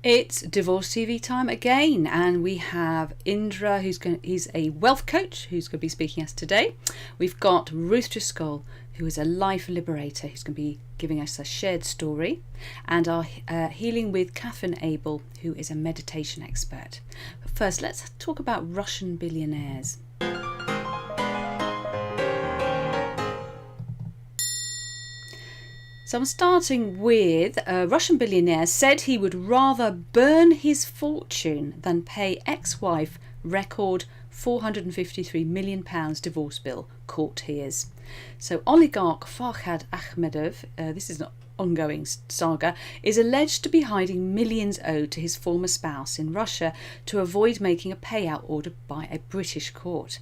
It's Divorce TV time again, and we have Indre, he's a wealth coach who's going to be speaking to us today. We've got Ruth Driscoll, who is a life liberator, who's going to be giving us a shared story, and our healing with Kathryn Abel, who is a meditation expert. But first, let's talk about Russian billionaires. So I'm starting with a Russian billionaire said he would rather burn his fortune than pay ex-wife record £453 million divorce bill, court hears. So oligarch Farhad Ahmedov, this is an ongoing saga, is alleged to be hiding millions owed to his former spouse in Russia to avoid making a payout order by a British court.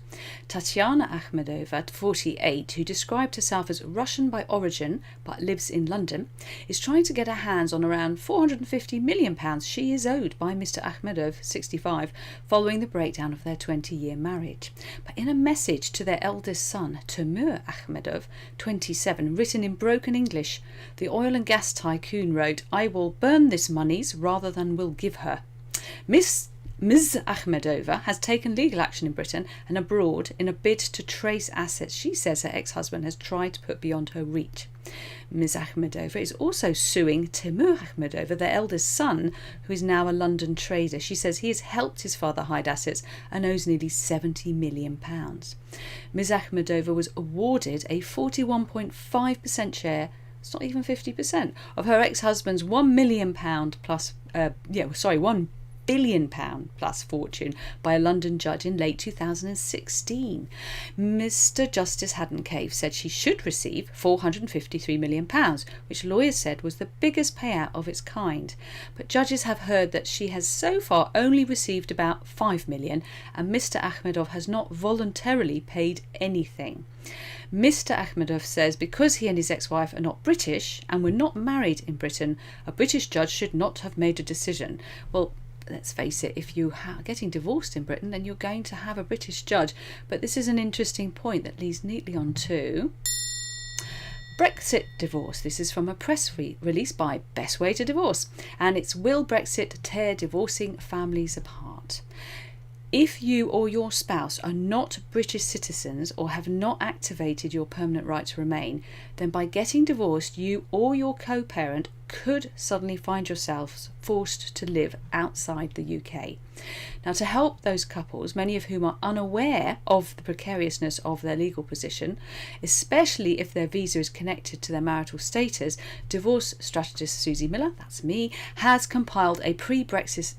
Tatyana Akhmedova, 48, who described herself as Russian by origin but lives in London, is trying to get her hands on around £450 million she is owed by Mr. Akhmedov, 65, following the breakdown of their 20-year marriage. But in a message to their eldest son, Timur Akhmedov, 27, written in broken English, the oil and gas tycoon wrote, "I will burn this monies rather than will give her." Ms. Akhmedova has taken legal action in Britain and abroad in a bid to trace assets she says her ex-husband has tried to put beyond her reach. Ms. Akhmedova is also suing Timur Akhmedova, their eldest son, who is now a London trader. She says he has helped his father hide assets and owes nearly £70 million. Ms. Akhmedova was awarded a 41.5% share, it's not even 50%, of her ex-husband's £1 million plus, £1 billion plus fortune by a London judge in late 2016. Mr. Justice Haddon Cave said she should receive £453 million, which lawyers said was the biggest payout of its kind. But judges have heard that she has so far only received about £5 million, and Mr. Akhmedov has not voluntarily paid anything. Mr. Akhmedov says because he and his ex-wife are not British and were not married in Britain, a British judge should not have made a decision. Well, let's face it, if you are getting divorced in Britain, then you're going to have a British judge. But this is an interesting point that leads neatly on to Brexit divorce. This is from a press release by Best Way to Divorce, and it's Will Brexit Tear Divorcing Families Apart? If you or your spouse are not British citizens or have not activated your permanent right to remain, then by getting divorced, you or your co-parent could suddenly find yourselves forced to live outside the UK. Now, to help those couples, many of whom are unaware of the precariousness of their legal position, especially if their visa is connected to their marital status, divorce strategist Susie Miller, that's me, has compiled a pre-Brexit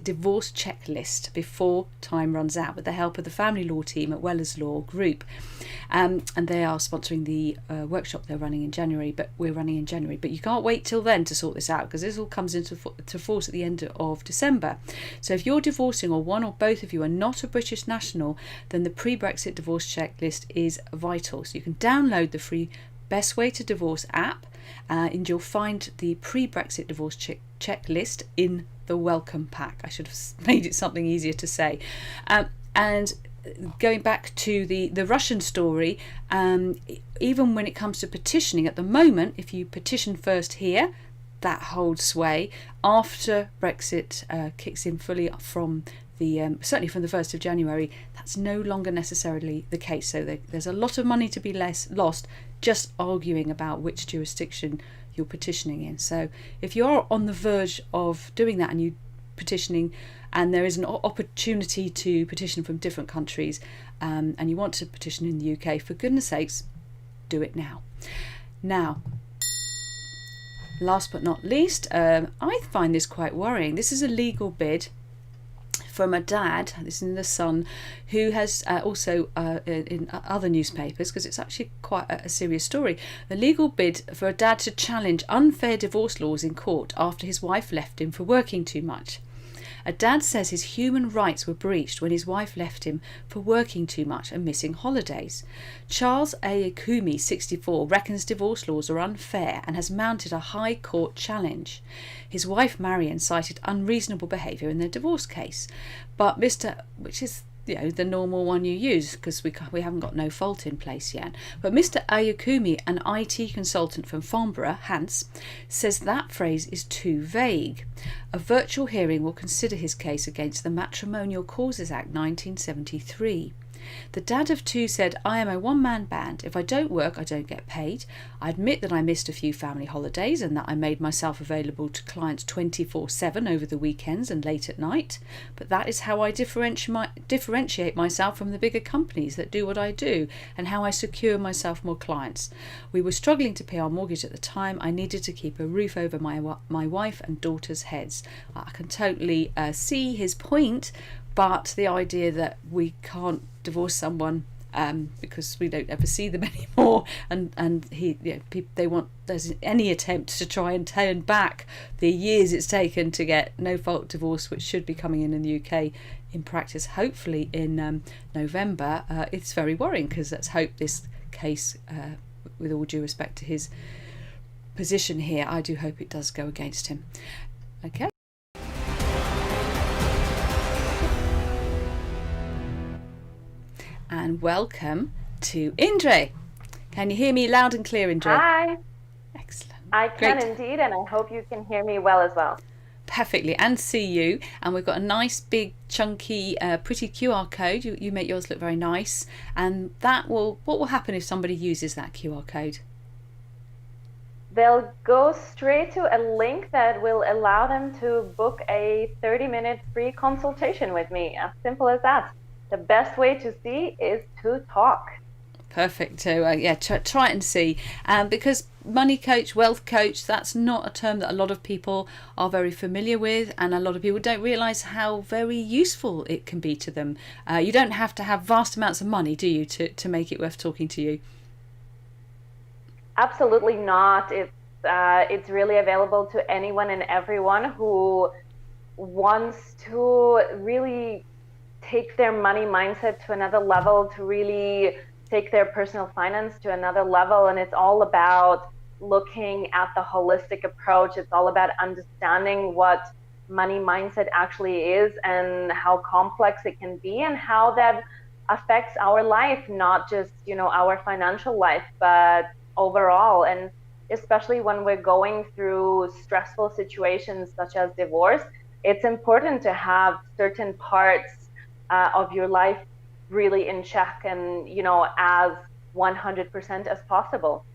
divorce checklist before time runs out with the help of the family law team at Weller's Law Group. And they are sponsoring the workshop they're running in January, but we're running in January. But you can't wait till then to sort this out, because this all comes into force at the end of December. So if you're divorcing, or one or both of you are not a British national, then the pre-Brexit divorce checklist is vital. So you can download the free Best Way to Divorce app, and you'll find the pre-Brexit divorce checklist in the welcome pack. I should have made it something easier to say. And going back to the Russian story, even when it comes to petitioning at the moment, if you petition first here, that holds sway. After Brexit kicks in fully from certainly from the 1st of January, that's no longer necessarily the case. So there's a lot of money to be lost just arguing about which jurisdiction you're petitioning in. So if you're on the verge of doing that and you're petitioning, and there is an opportunity to petition from different countries, and you want to petition in the UK, for goodness sakes, do it now. Now, last but not least, I find this quite worrying. This is a legal bid from a dad, this is the Sun, who has also in other newspapers, because it's actually quite a serious story, the legal bid for a dad to challenge unfair divorce laws in court after his wife left him for working too much. A dad says his human rights were breached when his wife left him for working too much and missing holidays. Charles A. Akumi, 64, reckons divorce laws are unfair and has mounted a high court challenge. His wife Marion cited unreasonable behaviour in their divorce case, but which is the normal one you use, because we haven't got no fault in place yet. But Mr. Ayakumi, an IT consultant from Farnborough, Hants, says that phrase is too vague. A virtual hearing will consider his case against the Matrimonial Causes Act 1973. The dad of two said, I am a one-man band. If I don't work, I don't get paid. I admit that I missed a few family holidays and that I made myself available to clients 24/7 over the weekends and late at night. But that is how I differentiate myself from the bigger companies that do what I do, and how I secure myself more clients. We were struggling to pay our mortgage at the time. I needed to keep a roof over my wife and daughter's heads. I can totally see his point, but the idea that we can't divorce someone because we don't ever see them anymore, and there's any attempt to try and turn back the years it's taken to get no fault divorce, which should be coming in the UK in practice hopefully in November. It's very worrying, because let's hope this case, with all due respect to his position here, I do hope it does go against him. Okay. And welcome to Indre. Can you hear me loud and clear, Indre? Hi. Excellent. I can indeed, and I hope you can hear me well as well. Perfectly, and see you. And we've got a nice, big, chunky, pretty QR code. You make yours look very nice. And what will happen if somebody uses that QR code? They'll go straight to a link that will allow them to book a 30-minute free consultation with me. As simple as that. The best way to see is to talk. Perfect. So try it and see. Because money coach, wealth coach, that's not a term that a lot of people are very familiar with, and a lot of people don't realise how very useful it can be to them. You don't have to have vast amounts of money, do you, to make it worth talking to you? Absolutely not. It's really available to anyone and everyone who wants to really take their money mindset to another level, to really take their personal finance to another level. And it's all about looking at the holistic approach. It's all about understanding what money mindset actually is and how complex it can be, and how that affects our life, not just, our financial life, but overall. And especially when we're going through stressful situations such as divorce, it's important to have certain parts of your life really in check and, as 100% as possible.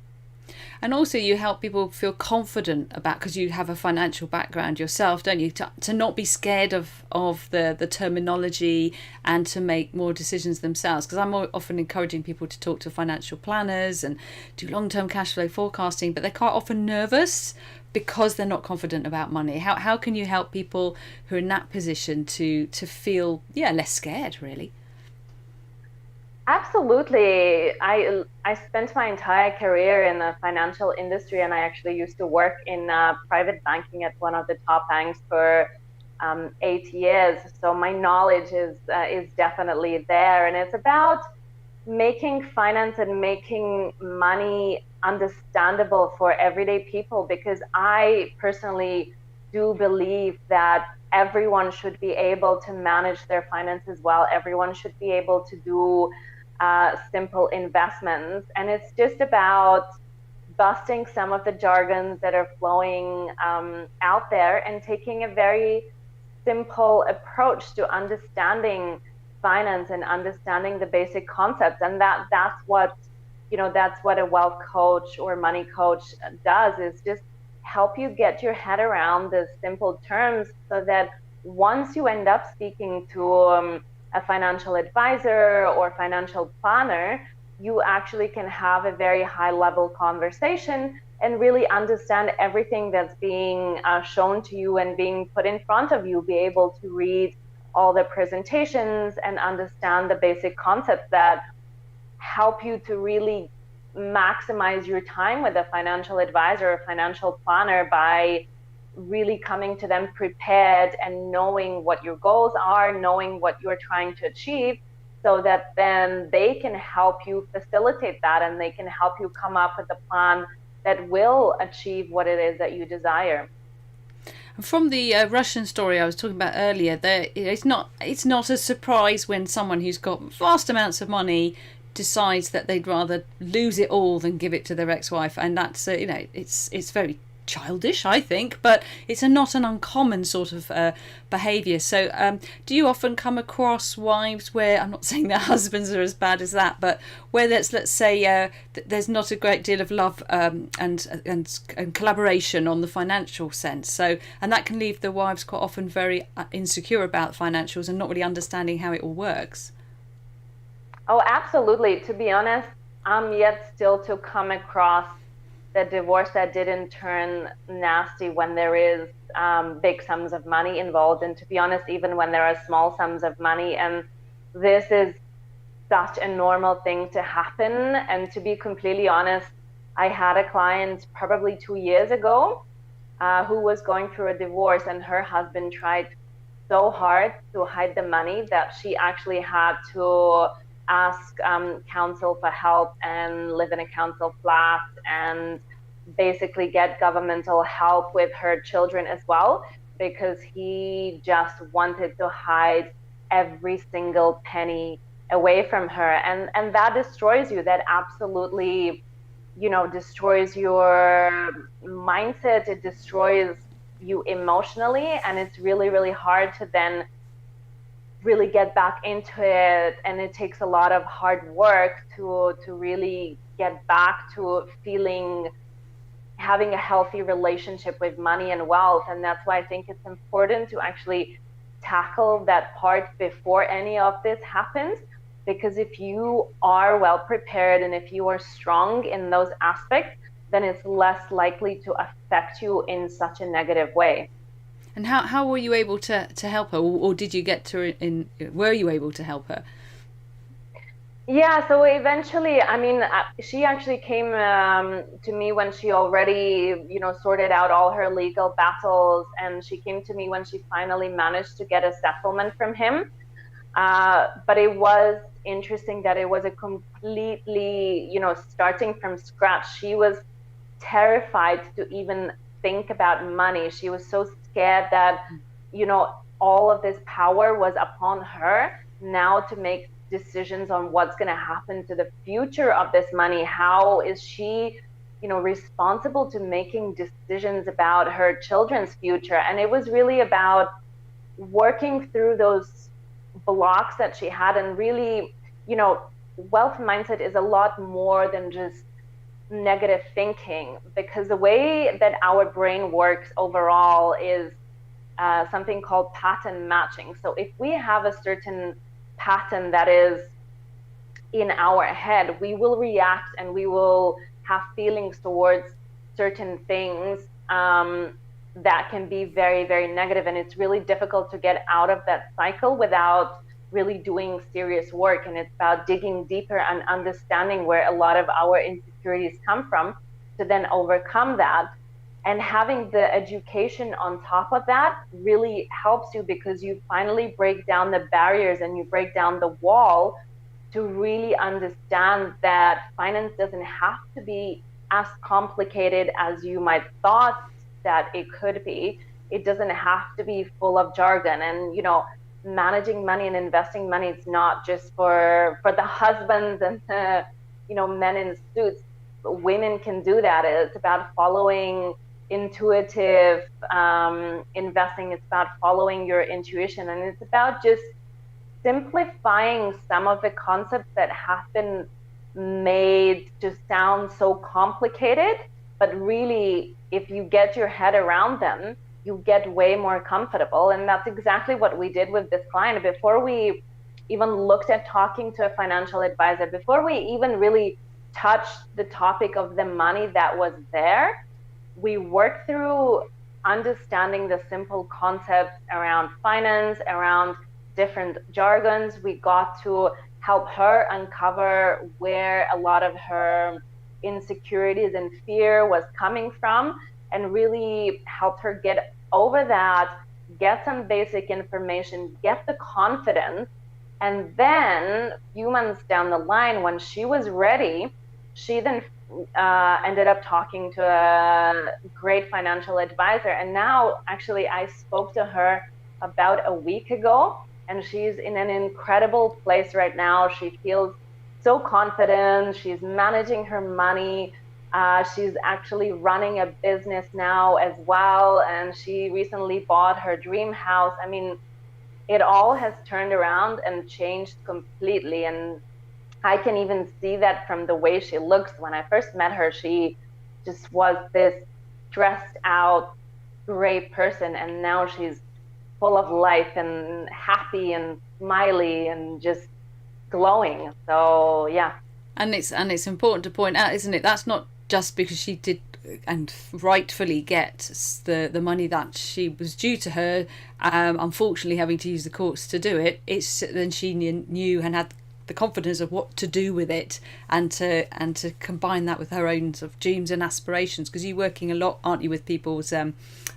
And also you help people feel confident about, because you have a financial background yourself, don't you, to not be scared of the terminology and to make more decisions themselves. Because I'm often encouraging people to talk to financial planners and do long-term cash flow forecasting, but they're quite often nervous because they're not confident about money. How can you help people who are in that position to feel less scared, really? Absolutely. I spent my entire career in the financial industry, and I actually used to work in private banking at one of the top banks for 8 years. So my knowledge is definitely there, and it's about making finance and making money understandable for everyday people, because I personally do believe that everyone should be able to manage their finances well. Everyone should be able to do simple investments, and it's just about busting some of the jargons that are flowing out there and taking a very simple approach to understanding finance and understanding the basic concepts. And that's what a wealth coach or money coach does, is just help you get your head around the simple terms, so that once you end up speaking to a financial advisor or financial planner, you actually can have a very high level conversation and really understand everything that's being shown to you and being put in front of you, be able to read all the presentations and understand the basic concepts that help you to really maximize your time with a financial advisor or financial planner, by really coming to them prepared and knowing what your goals are, knowing what you're trying to achieve, so that then they can help you facilitate that, and they can help you come up with a plan that will achieve what it is that you desire. From the Russian story I was talking about earlier, it's not a surprise when someone who's got vast amounts of money decides that they'd rather lose it all than give it to their ex-wife, and that's it's very childish, I think, but it's not an uncommon sort of behaviour. So do you often come across wives where, I'm not saying their husbands are as bad as that, but where let's say there's not a great deal of love and collaboration on the financial sense, so, and that can leave the wives quite often very insecure about financials and not really understanding how it all works? Oh, absolutely. To be honest, I'm yet still to come across the divorce that didn't turn nasty when there is big sums of money involved. And to be honest, even when there are small sums of money, and this is such a normal thing to happen. And to be completely honest, I had a client probably 2 years ago who was going through a divorce, and her husband tried so hard to hide the money that she actually had to ask council for help and live in a council flat and basically get governmental help with her children as well, because he just wanted to hide every single penny away from her. And that destroys you. That absolutely, destroys your mindset. It destroys you emotionally, and it's really, really hard to then really get back into it. And it takes a lot of hard work to really get back to having a healthy relationship with money and wealth. And that's why I think it's important to actually tackle that part before any of this happens, because if you are well prepared and if you are strong in those aspects, then it's less likely to affect you in such a negative way. And how were you able to help her, or did you get to were you able to help her? Yeah, so eventually, I mean, she actually came to me when she already, sorted out all her legal battles, and she came to me when she finally managed to get a settlement from him. But it was interesting that it was a completely, starting from scratch. She was terrified to even think about money. She was so scared that, all of this power was upon her now to make decisions on what's going to happen to the future of this money. How is she, responsible to making decisions about her children's future? And it was really about working through those blocks that she had. And really, wealth mindset is a lot more than just negative thinking, because the way that our brain works overall is something called pattern matching. So if we have a certain pattern that is in our head, we will react and we will have feelings towards certain things that can be very, very negative. And it's really difficult to get out of that cycle without really doing serious work. And it's about digging deeper and understanding where a lot of our insecurities come from to then overcome that. And having the education on top of that really helps you, because you finally break down the barriers and you break down the wall to really understand that finance doesn't have to be as complicated as you might thought that it could be. It doesn't have to be full of jargon. And, managing money and investing money, it's not just for the husbands and the, men in suits. Women can do that. It's about following intuitive investing. It's about following your intuition, and it's about just simplifying some of the concepts that have been made to sound so complicated. But really, if you get your head around them, you get way more comfortable. And that's exactly what we did with this client. Before we even looked at talking to a financial advisor, before we even really touched the topic of the money that was there, we worked through understanding the simple concepts around finance, around different jargons. We got to help her uncover where a lot of her insecurities and fear was coming from, and really helped her get over that, get some basic information, get the confidence. And then a few months down the line, when she was ready, she then ended up talking to a great financial advisor. And now, actually, I spoke to her about a week ago, and she's in an incredible place right now. She feels so confident. She's managing her money. She's actually running a business now as well. And she recently bought her dream house. I mean, it all has turned around and changed completely. And I can even see that from the way she looks. When I first met her, she just was this stressed out, great person. And now she's full of life and happy and smiley and just glowing. So, yeah. And it's important to point out, isn't it? That's not just because she did and rightfully get the money that she was due to her, unfortunately having to use the courts to do it. It's then she knew and had the confidence of what to do with it, and to combine that with her own sort of dreams and aspirations, because you're working a lot, aren't you, with people's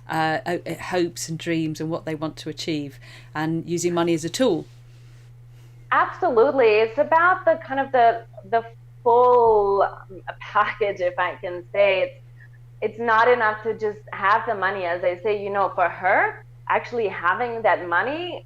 hopes and dreams and what they want to achieve, and using money as a tool. Absolutely. It's about the kind of the full package, if I can say. It's not enough to just have the money. As I say, for her, actually having that money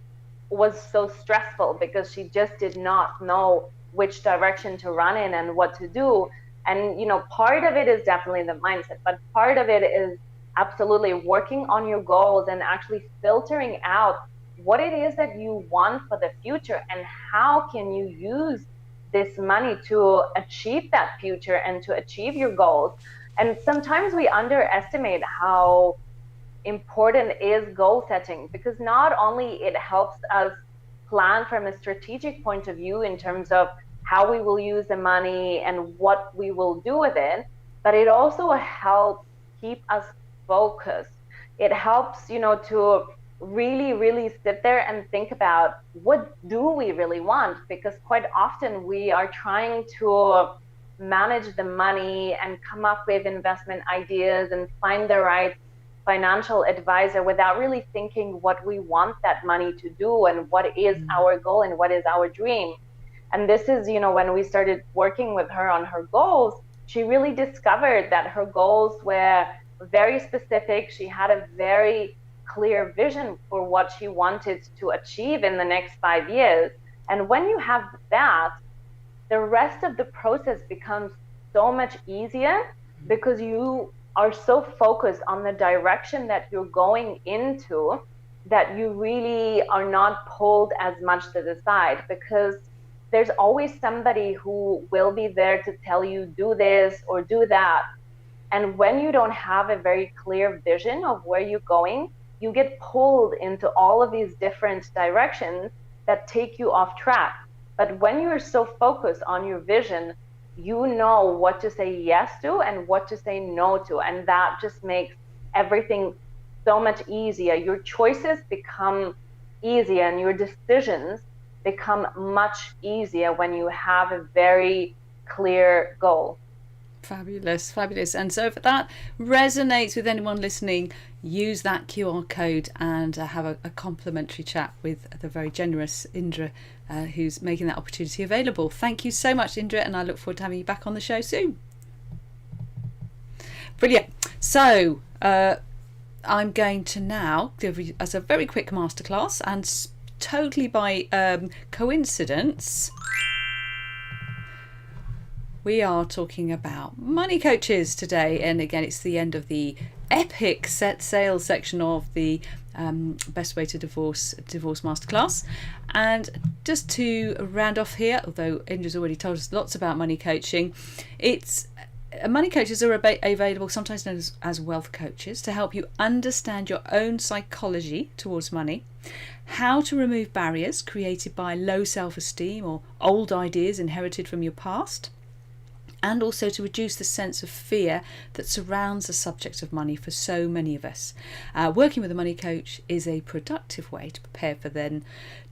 was so stressful because she just did not know which direction to run in and what to do. And, part of it is definitely the mindset, but part of it is absolutely working on your goals and actually filtering out what it is that you want for the future and how can you use this money to achieve that future and to achieve your goals. And sometimes we underestimate how important is goal setting, because not only it helps us plan from a strategic point of view in terms of how we will use the money and what we will do with it, but it also helps keep us focused. It helps, to really, really sit there and think about what do we really want, because quite often we are trying to manage the money and come up with investment ideas and find the right financial advisor without really thinking what we want that money to do and what is our goal and what is our dream. And this is, when we started working with her on her goals, she really discovered that her goals were very specific. She had a very clear vision for what she wanted to achieve in the next 5 years. And when you have that, the rest of the process becomes so much easier because you are so focused on the direction that you're going into that you really are not pulled as much to the side, because there's always somebody who will be there to tell you do this or do that. And when you don't have a very clear vision of where you're going, you get pulled into all of these different directions that take you off track. But when you're so focused on your vision, you know what to say yes to and what to say no to. And that just makes everything so much easier. Your choices become easier and your decisions become much easier when you have a very clear goal. Fabulous, fabulous. And so if that resonates with anyone listening, use that QR code and have a complimentary chat with the very generous Indre, who's making that opportunity available. Thank you so much, Indre, and I look forward to having you back on the show soon. Brilliant. So I'm going to now give you as a very quick masterclass, and totally by coincidence, we are talking about money coaches today. And again, it's the end of the epic sales section of the Best Way to Divorce Masterclass. And just to round off here, although Indre's already told us lots about money coaching, money coaches are available, sometimes known as wealth coaches, to help you understand your own psychology towards money, how to remove barriers created by low self-esteem or old ideas inherited from your past, and also to reduce the sense of fear that surrounds the subject of money for so many of us. Working with a money coach is a productive way to prepare for then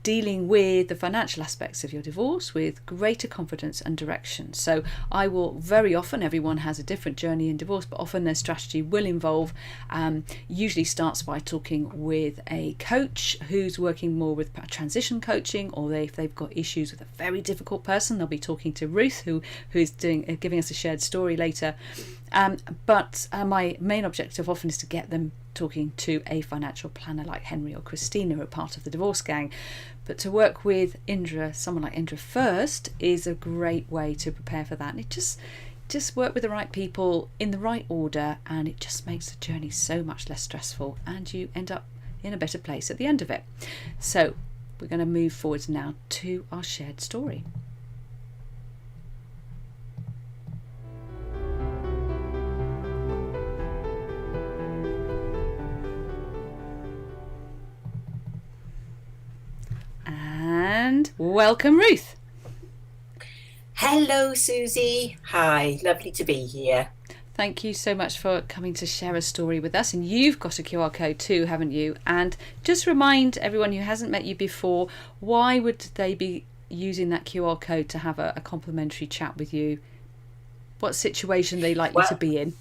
dealing with the financial aspects of your divorce with greater confidence and direction. So I will very often, everyone has a different journey in divorce, but often their strategy will involve, usually starts by talking with a coach who's working more with transition coaching, or if they've got issues with a very difficult person, they'll be talking to Ruth, who is doing a giving us a shared story later. But my main objective often is to get them talking to a financial planner like Henry or Christina, who are part of the divorce gang. But to work with Indre, someone like Indre first, is a great way to prepare for that. And it just work with the right people in the right order, and it just makes the journey so much less stressful, and you end up in a better place at the end of it. So we're going to move forwards now to our shared story. And welcome, Ruth. Hello, Susie. Hi, lovely to be here. Thank you so much for coming to share a story with us. And you've got a QR code too, haven't you? And just remind everyone who hasn't met you before, why would they be using that QR code to have a complimentary chat with you? What situation are they likely to be in?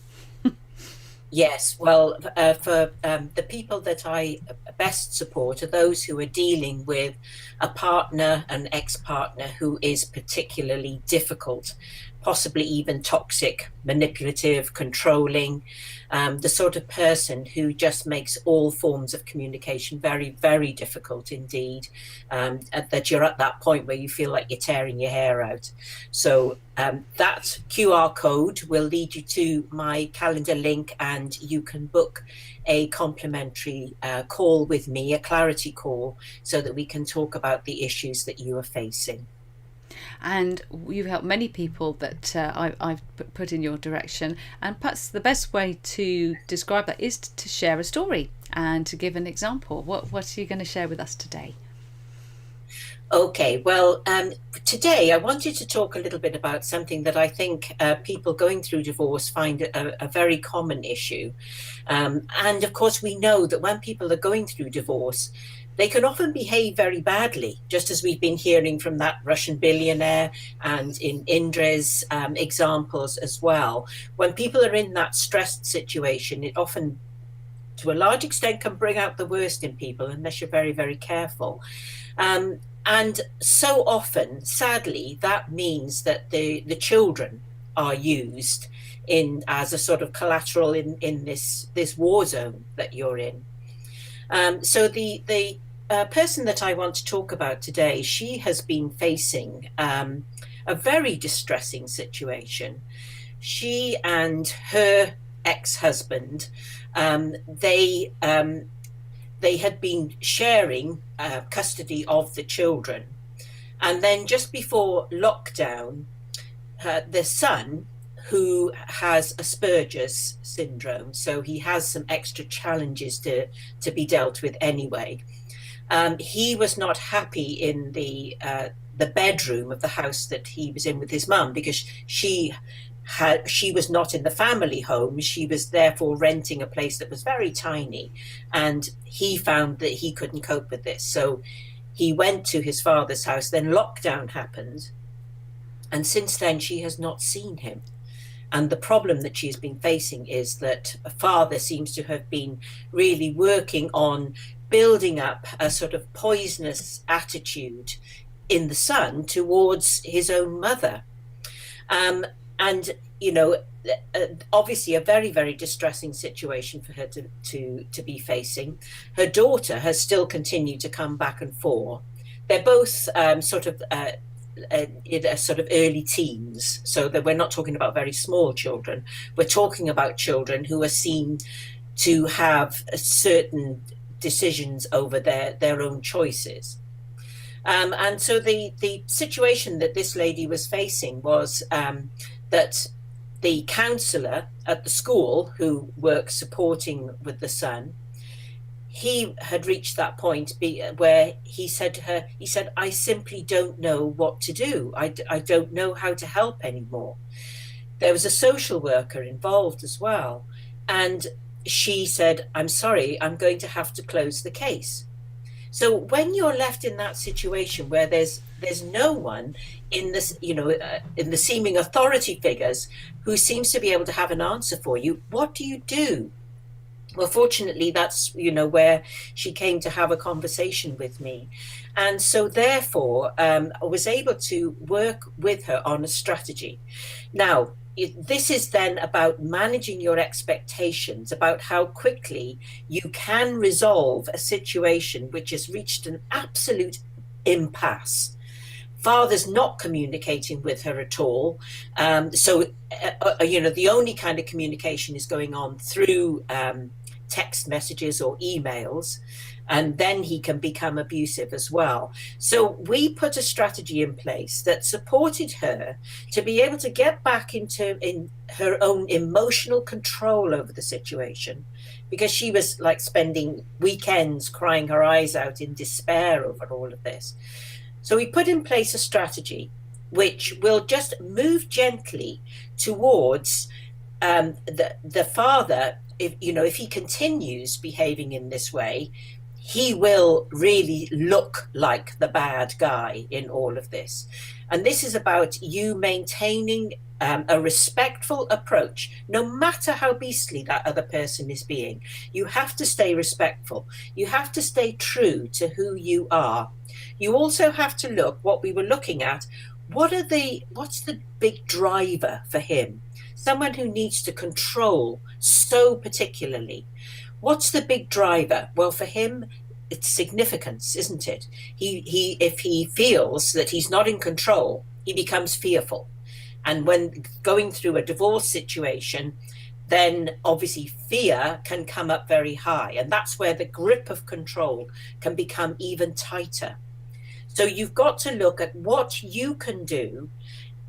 Yes, well, for the people that I best support are those who are dealing with a partner, an ex-partner who is particularly difficult, possibly even toxic, manipulative, controlling, the sort of person who just makes all forms of communication very, very difficult indeed, that you're at that point where you feel like you're tearing your hair out. So that QR code will lead you to my calendar link, and you can book a complimentary call with me, a clarity call, so that we can talk about the issues that you are facing. And you've helped many people that I've put in your direction, and perhaps the best way to describe that is to share a story and to give an example. What are you going to share with us today? Okay, well, today I wanted to talk a little bit about something that I think people going through divorce find a very common issue. And of course, we know that when people are going through divorce, they can often behave very badly, just as we've been hearing from that Russian billionaire and in Indre's examples as well. When people are in that stressed situation, it often, to a large extent, can bring out the worst in people unless you're very, very careful. And so often, sadly, that means that the children are used as a sort of collateral in this war zone that you're in. So the person that I want to talk about today, she has been facing a very distressing situation. She and her ex-husband, they had been sharing custody of the children. And then just before lockdown, the son, who has Asperger's syndrome, so he has some extra challenges to be dealt with anyway. He was not happy in the bedroom of the house that he was in with his mum, because she was not in the family home. She was therefore renting a place that was very tiny, and he found that he couldn't cope with this. So he went to his father's house. Then lockdown happened, and since then she has not seen him. And the problem that she's been facing is that a father seems to have been really working on building up a sort of poisonous attitude in the son towards his own mother. And, you know, obviously a very, very distressing situation for her to be facing. Her daughter has still continued to come back and forth. They're both in sort of early teens, so that we're not talking about very small children. We're talking about children who are seen to have certain decisions over their own choices. And so the situation that this lady was facing was that the counsellor at the school who works supporting with the son, he had reached that point where he said to her, he said, "I simply don't know what to do. I don't know how to help anymore." There was a social worker involved as well. And she said, "I'm sorry, I'm going to have to close the case." So when you're left in that situation where there's no one in this, in the seeming authority figures who seems to be able to have an answer for you, what do you do? Well, fortunately, that's, where she came to have a conversation with me. And so therefore, I was able to work with her on a strategy. Now, this is then about managing your expectations, about how quickly you can resolve a situation which has reached an absolute impasse. Father's not communicating with her at all. The only kind of communication is going on through text messages or emails, and then he can become abusive as well. So we put a strategy in place that supported her to be able to get back in her own emotional control over the situation, because she was like spending weekends crying her eyes out in despair over all of this. So we put in place a strategy which will just move gently towards the father. If he continues behaving in this way, he will really look like the bad guy in all of this. And this is about you maintaining a respectful approach, no matter how beastly that other person is being. You have to stay respectful. You have to stay true to who you are. You also have to look, what we were looking at, what's the big driver for him? Someone who needs to control so particularly. What's the big driver? Well, for him, it's significance, isn't it? If he feels that he's not in control, he becomes fearful. And when going through a divorce situation, then obviously fear can come up very high. And that's where the grip of control can become even tighter. So you've got to look at what you can do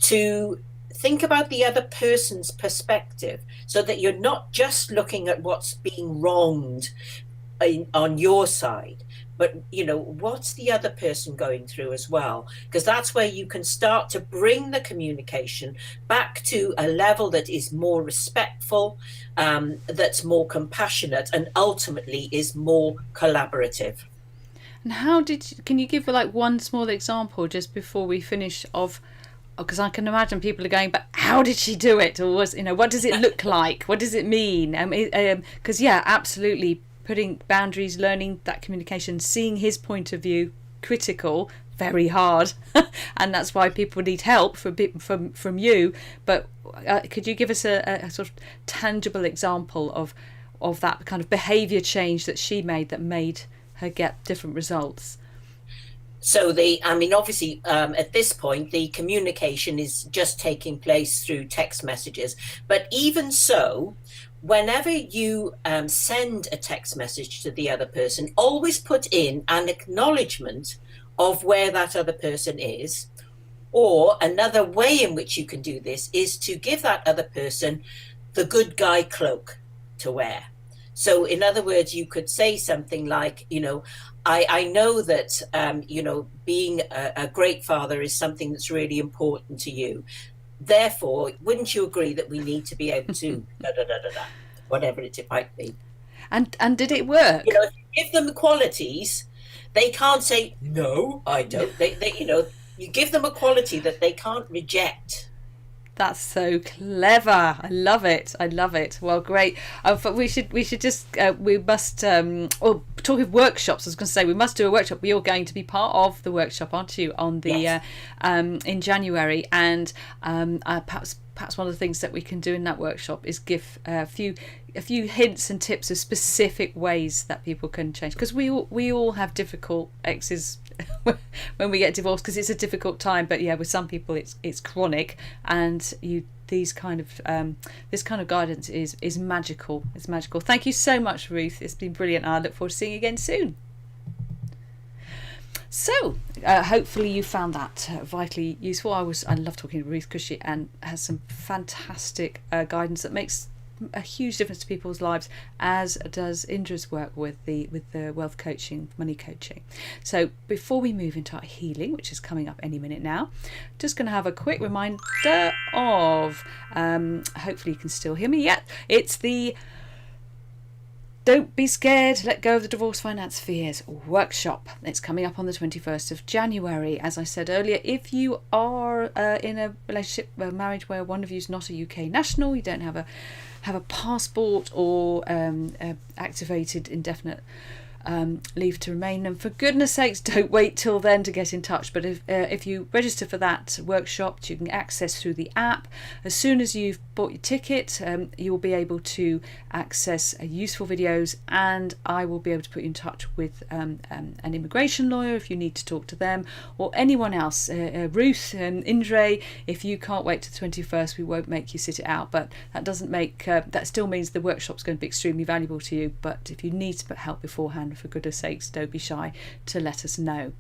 to think about the other person's perspective, so that you're not just looking at what's being wronged on your side, but what's the other person going through as well, because that's where you can start to bring the communication back to a level that is more respectful, that's more compassionate, and ultimately is more collaborative. And can you give like one small example just before we finish of, because I can imagine people are going, but how did she do it? Or what does it look like? What does it mean? Because absolutely, putting boundaries, learning that communication, seeing his point of view, critical, very hard, and that's why people need help from you. But could you give us a sort of tangible example of that kind of behaviour change that she made that made her get different results? So obviously, at this point, the communication is just taking place through text messages. But even so, whenever you send a text message to the other person, always put in an acknowledgement of where that other person is. Or another way in which you can do this is to give that other person the good guy cloak to wear. So in other words, you could say something like, I know that, being a great father is something that's really important to you. Therefore, wouldn't you agree that we need to be able to whatever it might be? And did it work? If you give them the qualities, they can't say, no, I don't. You give them a quality that they can't reject. That's so clever. I love it. Well, great. But we must talk of workshops. I was going to say we must do a workshop. You're going to be part of the workshop, aren't you? On the Yes. In January, and perhaps one of the things that we can do in that workshop is give a few hints and tips of specific ways that people can change, because we all have difficult exes when we get divorced, because it's a difficult time. But with some people it's chronic, and this kind of guidance is magical. It's magical. Thank you so much, Ruth. It's been brilliant. I look forward to seeing you again soon. So hopefully you found that vitally useful. I love talking to Ruth because she has some fantastic guidance that makes a huge difference to people's lives, as does Indre's work with the wealth coaching, money coaching. So before we move into our healing, which is coming up any minute now, just going to have a quick reminder of hopefully you can still hear me. It's the Don't Be Scared, Let Go of the Divorce Finance Fears workshop. It's coming up on the 21st of January. As I said earlier, if you are in a relationship, a marriage where one of you is not a UK national, you don't have have a passport or activated indefinite leave to remain, and for goodness sakes don't wait till then to get in touch. But if you register for that workshop, you can access through the app. As soon as you've bought your ticket, you will be able to access useful videos, and I will be able to put you in touch with an immigration lawyer if you need to talk to them, or anyone else, Ruth and Indre. If you can't wait to the 21st, we won't make you sit it out, but that doesn't make that still means the workshop's going to be extremely valuable to you. But if you need help beforehand, for goodness sakes, don't be shy to let us know.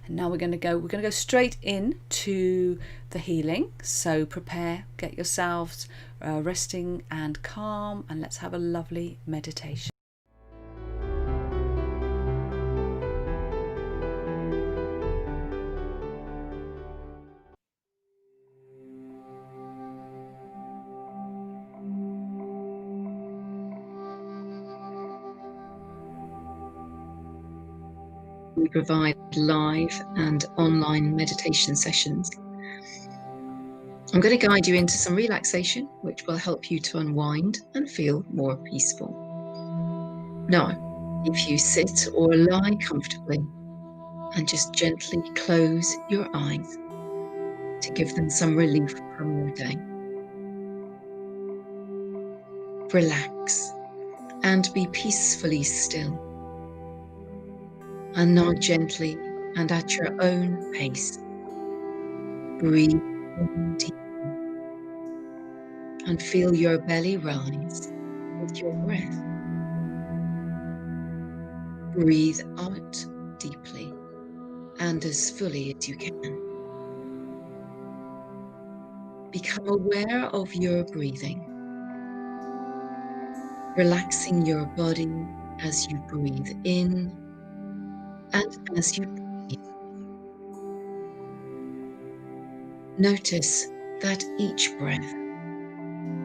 And now we're going to go straight in to the healing. So prepare, get yourselves resting and calm, and let's have a lovely meditation. We provide live and online meditation sessions. I'm going to guide you into some relaxation, which will help you to unwind and feel more peaceful. Now, if you sit or lie comfortably and just gently close your eyes to give them some relief from your day. Relax and be peacefully still. And now gently and at your own pace, breathe in deeply and feel your belly rise with your breath. Breathe out deeply and as fully as you can. Become aware of your breathing, relaxing your body as you breathe in and as you breathe. Notice that each breath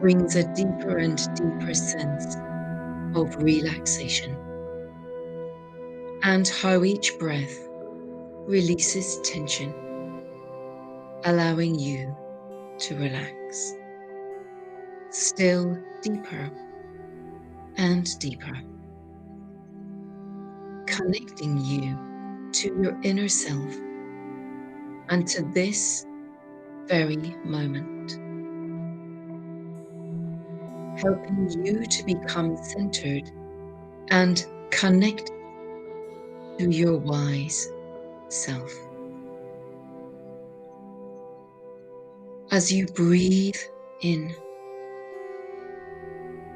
brings a deeper and deeper sense of relaxation, and how each breath releases tension, allowing you to relax still deeper and deeper, connecting you to your inner self and to this very moment, helping you to become centered and connect to your wise self. As you breathe in,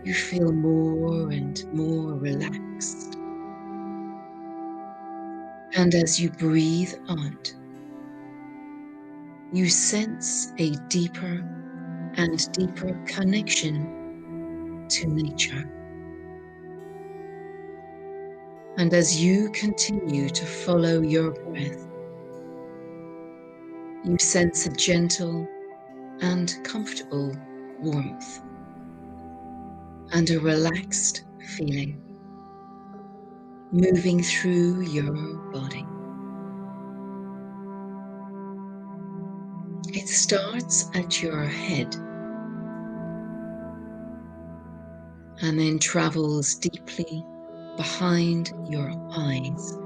you feel more and more relaxed. And as you breathe out, you sense a deeper and deeper connection to nature. And as you continue to follow your breath, you sense a gentle and comfortable warmth and a relaxed feeling moving through your body. It starts at your head and then travels deeply behind your eyes,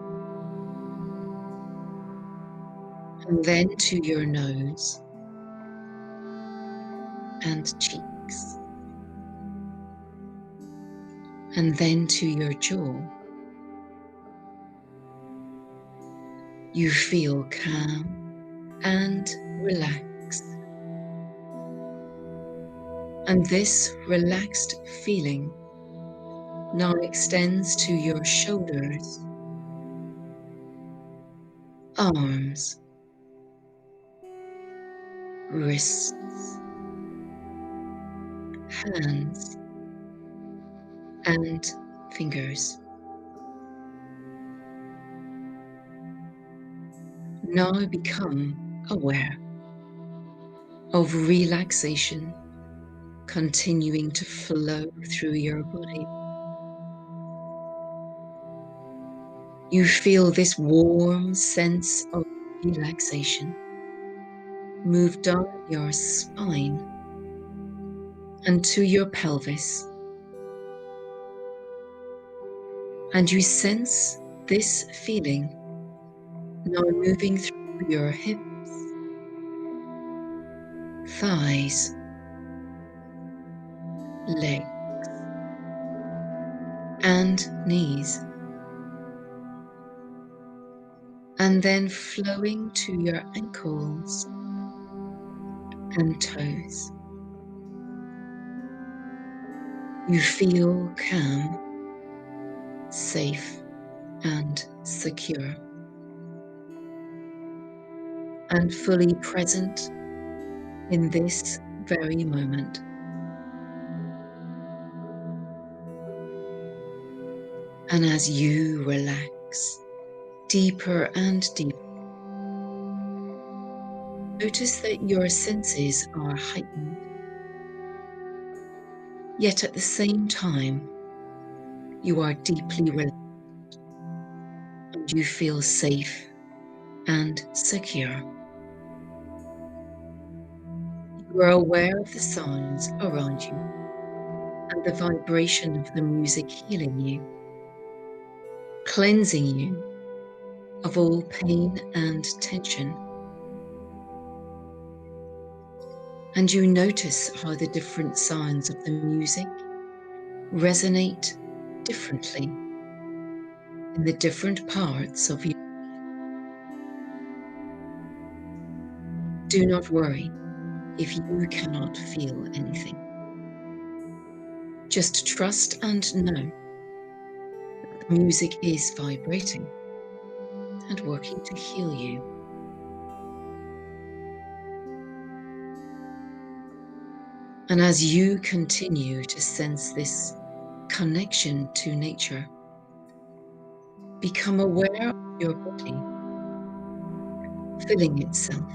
and then to your nose and cheeks, and then to your jaw. You feel calm and relaxed, and this relaxed feeling now extends to your shoulders, arms, wrists, hands, and fingers. Now become aware of relaxation continuing to flow through your body. You feel this warm sense of relaxation move down your spine and to your pelvis. And you sense this feeling now moving through your hips, thighs, legs, and knees. And then flowing to your ankles and toes. You feel calm, safe, and secure, and fully present in this very moment. And as you relax deeper and deeper, notice that your senses are heightened, yet at the same time, you are deeply relaxed and you feel safe and secure. You are aware of the sounds around you and the vibration of the music healing you, cleansing you of all pain and tension. And you notice how the different sounds of the music resonate differently in the different parts of you. Do not worry if you cannot feel anything. Just trust and know that the music is vibrating and working to heal you. And as you continue to sense this connection to nature, become aware of your body filling itself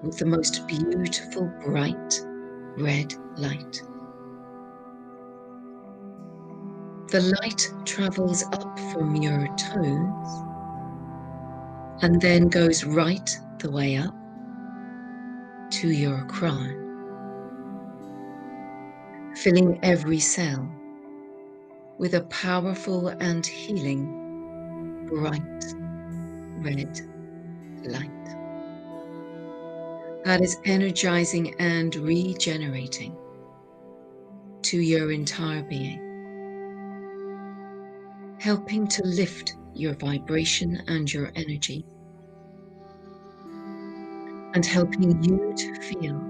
with the most beautiful bright red light. The light travels up from your toes and then goes right the way up to your crown, filling every cell with a powerful and healing bright red light that is energizing and regenerating to your entire being, helping to lift your vibration and your energy, and helping you to feel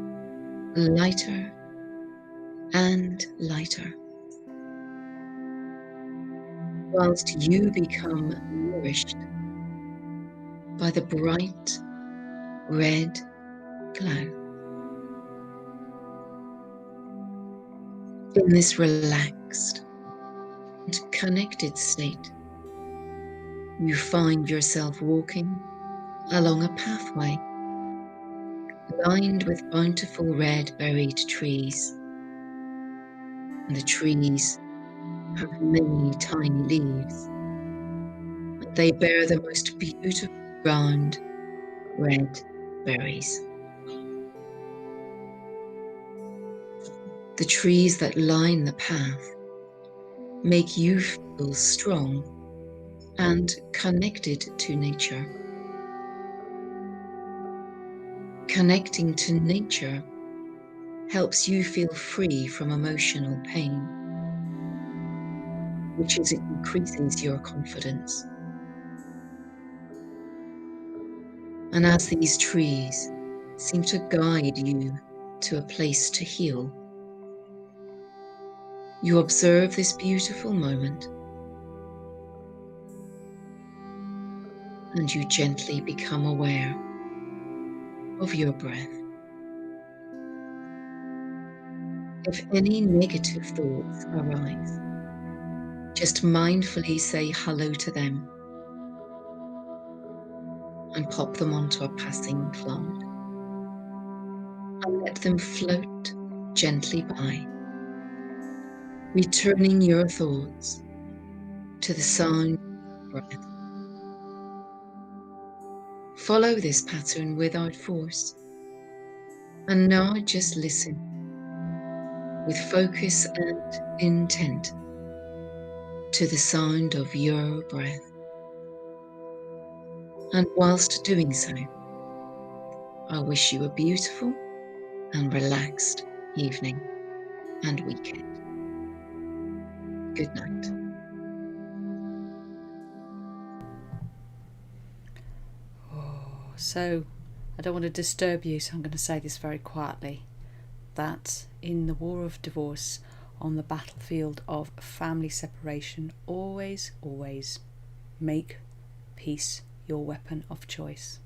lighter and lighter, whilst you become nourished by the bright red glow. In this relaxed and connected state, you find yourself walking along a pathway lined with bountiful red berried trees. And the trees have many tiny leaves. And they bear the most beautiful round red berries. The trees that line the path make you feel strong and connected to nature. Connecting to nature helps you feel free from emotional pain, which increases your confidence. And as these trees seem to guide you to a place to heal, you observe this beautiful moment and you gently become aware of your breath. If any negative thoughts arise, just mindfully say hello to them and pop them onto a passing cloud and let them float gently by, returning your thoughts to the sound of breath. Follow this pattern without force, And now just listen with focus and intent to the sound of your breath. And whilst doing so, I wish you a beautiful and relaxed evening and weekend. Good night. So, I don't want to disturb you, so I'm going to say this very quietly, that in the war of divorce, on the battlefield of family separation, always, always make peace your weapon of choice.